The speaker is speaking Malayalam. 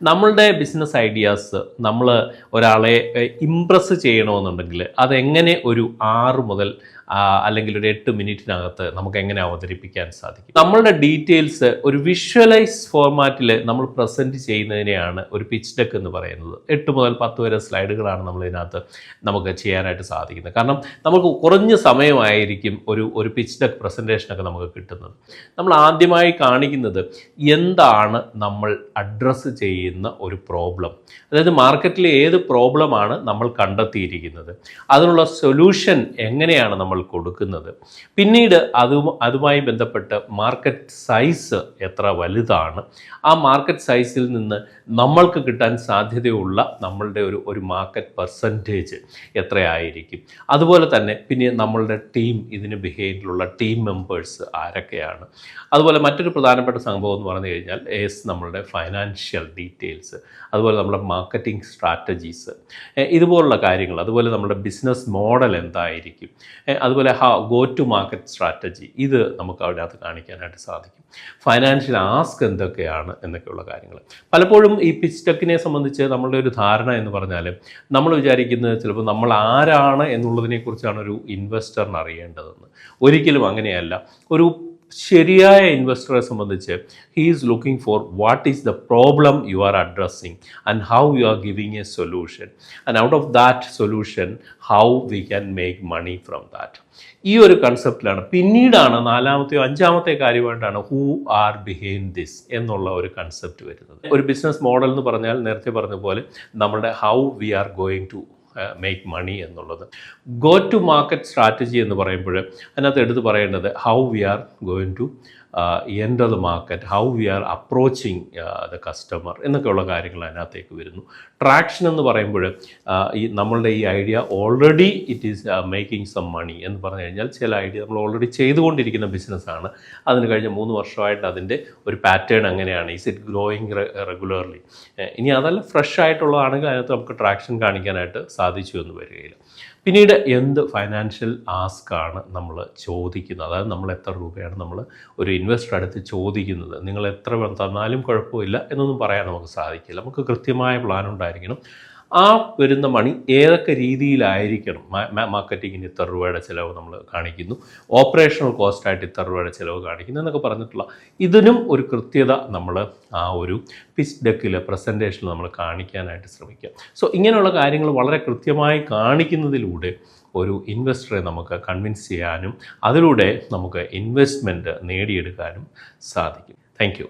നമ്മളുടെ ബിസിനസ് ഐഡിയാസ് നമ്മൾ ഒരാളെ ഇംപ്രസ് ചെയ്യണമെന്നുണ്ടെങ്കിൽ അതെങ്ങനെ ഒരു 6 മുതൽ അല്ലെങ്കിൽ ഒരു 8 മിനിറ്റിനകത്ത് നമുക്ക് എങ്ങനെ അവതരിപ്പിക്കാൻ സാധിക്കും? നമ്മളുടെ ഡീറ്റെയിൽസ് ഒരു വിഷ്വലൈസ് ഫോർമാറ്റിൽ നമ്മൾ പ്രസൻറ്റ് ചെയ്യുന്നതിനെയാണ് ഒരു പിച്ച് ഡെക്ക് എന്ന് പറയുന്നത്. 8 മുതൽ 10 വരെ സ്ലൈഡുകളാണ് നമ്മളിതിനകത്ത് നമുക്ക് ചെയ്യാനായിട്ട് സാധിക്കുന്നത്. കാരണം നമുക്ക് കുറഞ്ഞ സമയമായിരിക്കും ഒരു പിച്ച് ഡെക്ക് പ്രസൻറ്റേഷനൊക്കെ നമുക്ക് കിട്ടുന്നത്. നമ്മൾ ആദ്യമായി കാണിക്കുന്നത് എന്താണ് നമ്മൾ അഡ്രസ്സ് ചെയ്യുന്ന ഒരു പ്രോബ്ലം, അതായത് മാർക്കറ്റിലെ ഏത് പ്രോബ്ലമാണ് നമ്മൾ കണ്ടെത്തിയിരിക്കുന്നത്, അതിനുള്ള സൊല്യൂഷൻ എങ്ങനെയാണ് നമ്മൾ കൊടുക്കുന്നത്, പിന്നീട് അതുമായി ബന്ധപ്പെട്ട് മാർക്കറ്റ് സൈസ് എത്ര വലുതാണ്, ആ മാർക്കറ്റ് സൈസിൽ നിന്ന് നമ്മൾക്ക് കിട്ടാൻ സാധ്യതയുള്ള നമ്മളുടെ ഒരു മാർക്കറ്റ് പെർസെൻറ്റേജ് എത്രയായിരിക്കും, അതുപോലെ തന്നെ പിന്നെ നമ്മളുടെ ടീം, ഇതിന് ബിഹേവിയറിലുള്ള ടീം മെമ്പേഴ്സ് ആരൊക്കെയാണ്, അതുപോലെ മറ്റൊരു പ്രധാനപ്പെട്ട സംഭവം എന്ന് പറഞ്ഞു കഴിഞ്ഞാൽ നമ്മളുടെ ഫൈനാൻഷ്യൽ ഡീറ്റെയിൽസ്, അതുപോലെ നമ്മുടെ മാർക്കറ്റിംഗ് സ്ട്രാറ്റജീസ്, ഇതുപോലുള്ള കാര്യങ്ങൾ, അതുപോലെ നമ്മുടെ ബിസിനസ് മോഡൽ എന്തായിരിക്കും, അതുപോലെ ഗോ ടു മാർക്കറ്റ് സ്ട്രാറ്റജി, ഇത് നമുക്ക് അതിനകത്ത് കാണിക്കാനായിട്ട് സാധിക്കും. ഫൈനാൻഷ്യൽ ആസ്ക് എന്തൊക്കെയാണ് എന്നൊക്കെയുള്ള കാര്യങ്ങൾ. പലപ്പോഴും ഈ പിച്ച് ഡെക്കിനെ സംബന്ധിച്ച് നമ്മളുടെ ഒരു ധാരണ എന്ന് പറഞ്ഞാൽ നമ്മൾ വിചാരിക്കുന്നത് ചിലപ്പോൾ നമ്മൾ ആരാണ് എന്നുള്ളതിനെക്കുറിച്ചാണ് ഒരു ഇൻവെസ്റ്ററിന് അറിയേണ്ടതെന്ന്. ഒരിക്കലും അങ്ങനെയല്ല. ഒരു ശരിയായ ഇൻവെസ്റ്ററെ സംബന്ധിച്ച് he is looking for what is the problem you are addressing and how you are giving a solution and out of that solution how we can make money from that. ഈ ഒരു കൺസെപ്റ്റിലാണ്. പിന്നീടാണ് 4-മത്തെയോ 5-മത്തെ കാര്യമായിട്ടാണ് ഹൂ ആർ ബിഹൈൻഡ് ദിസ് എന്നുള്ള ഒരു കൺസെപ്റ്റ് വരുന്നത്. ഒരു ബിസിനസ് മോഡൽ എന്ന് പറഞ്ഞാൽ നേരത്തെ പറഞ്ഞ പോലെ നമ്മുടെ how we are going to make money എന്നുള്ളത്. ഗോ ടു മാർക്കറ്റ് സ്ട്രാറ്റജി എന്ന് പറയുമ്പോൾ അതിനകത്ത് എടുത്ത് പറയേണ്ടത് how we are going to enter the market, how we are approaching the customer എന്നൊക്കെയുള്ള കാര്യങ്ങൾ അതിനകത്തേക്ക് വരുന്നു. ട്രാക്ഷൻ എന്ന് പറയുമ്പോൾ നമ്മളുടെ ഈ idea already it is making some money എന്ന് പറഞ്ഞു കഴിഞ്ഞാൽ ചില ഐഡിയ നമ്മൾ ഓൾറെഡി ചെയ്തുകൊണ്ടിരിക്കുന്ന ബിസിനസ്സാണ്. അതിന് കഴിഞ്ഞ 3 വർഷമായിട്ട് അതിൻ്റെ ഒരു പാറ്റേൺ എങ്ങനെയാണ്, ഈസ് ഇറ്റ് ഗ്രോയിങ് റെഗുലർലി. ഇനി അതല്ല ഫ്രഷ് ആയിട്ടുള്ളതാണെങ്കിൽ അതിനകത്ത് നമുക്ക് ട്രാക്ഷൻ കാണിക്കാനായിട്ട് സാധിച്ചു എന്ന് വരികയില്ല. പിന്നീട് എന്ത് ഫൈനാൻഷ്യൽ ആസ്കാണ് നമ്മൾ ചോദിക്കുന്നത്, അതായത് നമ്മൾ എത്ര രൂപയാണ് നമ്മൾ ഒരു ഇൻവെസ്റ്റർ അടുത്ത് ചോദിക്കുന്നത്. നിങ്ങൾ എത്ര തന്നാലും കുഴപ്പമില്ല എന്നൊന്നും പറയാൻ നമുക്ക് സാധിക്കില്ല. നമുക്ക് കൃത്യമായ പ്ലാൻ ഉണ്ടായിരിക്കണം. ആ വരുന്ന മണി ഏതൊക്കെ രീതിയിലായിരിക്കണം. മാർക്കറ്റിങ്ങിന് ഇത്ര രൂപയുടെ ചിലവ് നമ്മൾ കാണിക്കുന്നു, ഓപ്പറേഷണൽ കോസ്റ്റായിട്ട് ഇത്ര രൂപയുടെ ചിലവ് കാണിക്കുന്നു എന്നൊക്കെ പറഞ്ഞിട്ടുള്ള ഇതിനും ഒരു കൃത്യത നമ്മൾ ആ ഒരു പിച്ച് ഡെക്കിൽ പ്രസൻറ്റേഷനിൽ നമ്മൾ കാണിക്കാനായിട്ട് ശ്രമിക്കുക. സോ ഇങ്ങനെയുള്ള കാര്യങ്ങൾ വളരെ കൃത്യമായി കാണിക്കുന്നതിലൂടെ ഒരു ഇൻവെസ്റ്ററെ നമുക്ക് കൺവിൻസ് ചെയ്യാനും അതിലൂടെ നമുക്ക് ഇൻവെസ്റ്റ്മെൻറ്റ് നേടിയെടുക്കാനും സാധിക്കും. Thank you.